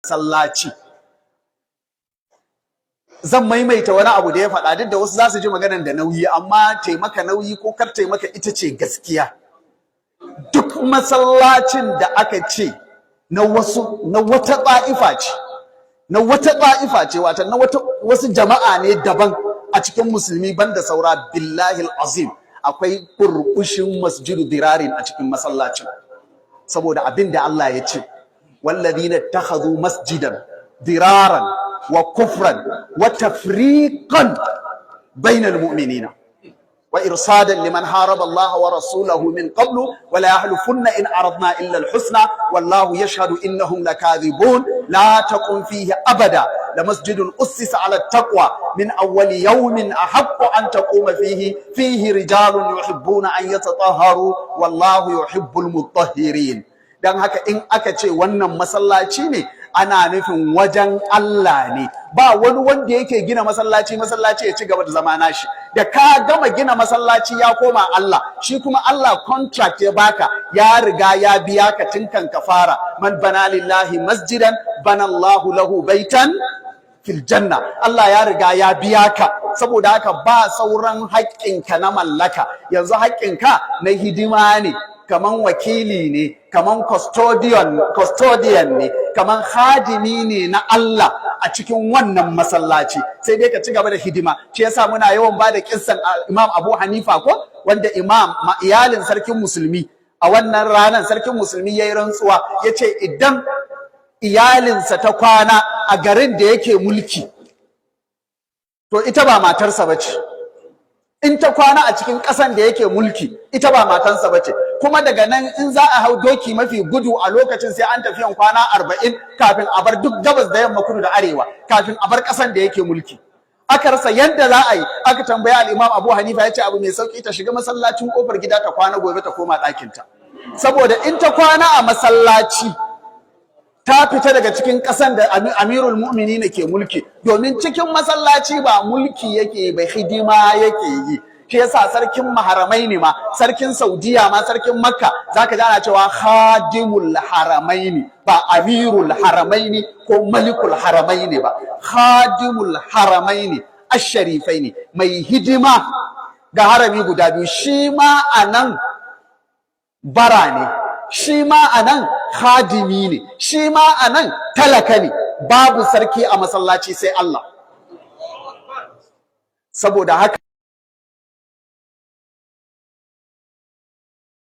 masallaci. Zan maimaita wani abu da ya faɗa, duk da wasu za su ji maganar da nauyi, amma taimaka nauyi ko kar taimaka ita ce gaskiya. Duk masallacin da aka ce na wata ɗa'ifa ce, wata na wasu jama'a ne daban a cikin musulmi banda saura, billahi azim akwai burbushin masjidu dirarin a cikin masallacin, saboda abin da Allah ya ce walladhina takhadhu masjidan diraran wa kufran wa tafriqan bainal mu'minina wa irsadan liman haraba Allah wa rasulahu min qablu wa la yahlufunna in aradna illa al-husna wallahu yashhadu innahum lakadhibun la taqum fihi abada لمسجد أسس على التقوى من أول يوم أحق أن تقوم فيه رجال يحبون أن يتطهروا والله يحب المطهرين. dan haka in aka ce wannan masallaci ne ana nufin wajen Allah ne, ba wani wanda yake gina masallaci ya ci gaba da zama nashi. Da ka gama gina masallaci ya koma Allah, shi kuma Allah contract ya baka, ya riga ya biya ka tinkan kafara. Man bana lillahi masjidan bana Allahu lahu baitan fil janna. Allah ya riga ya biya ka, saboda haka ba sauran haƙƙinka na mallaka. Yanzu haƙƙinka na hidima ne, kaman wakili ne, kaman custodian ne, kaman hadimi ne na Allah a cikin wannan masallaci, sai dai ka ci gaba da hidima. Shi yasa muna yawan ba da kissan Imam Abu Hanifa ko, wanda iyalin sarkin musulmi a wannan ranar sarkin musulmi yayi rantsuwa yace idan iyalinsa ta kwana a garin da yake mulki to ita ba matarsa bace, in ta kwana a cikin ƙasan da yake mulki ita ba matansa bace. Kuma daga nan in za a hau doki mafi gudu a lokacin sai an tafiyan kwana 40 kafin a bar duk gabas da yamma, kudu da arewa, kafin a bar ƙasan da yake mulki. Aka rasa yadda za a yi, aka tambaya al-Imam Abu Hanifa ya ce abu mai sauki, ta shiga masallacin kofar gida ta kwana, gobe ta koma ɗakinta. Saboda in ta kwana a masallaci ta fita daga cikin ƙasan da Amirul Mu'minin ke mulki, domin cikin masallaci ba mulki yake ba, hidima yake yi. Shi yasa sarkin maharamai ne ma, sarkin Saudiya ma, sarkin Makka zaka ji ana cewa khadimul haramaini, ba amirul haramaini ko malikul haramaini ba, khadimul haramaini ash-sharifaini, mai hidima ga harami guda biyu. Shi ma anan bara ne, shi ma anan khadimi ne, shi ma anan talaka ne. Babu sarki a masallaci sai Allah. Saboda haka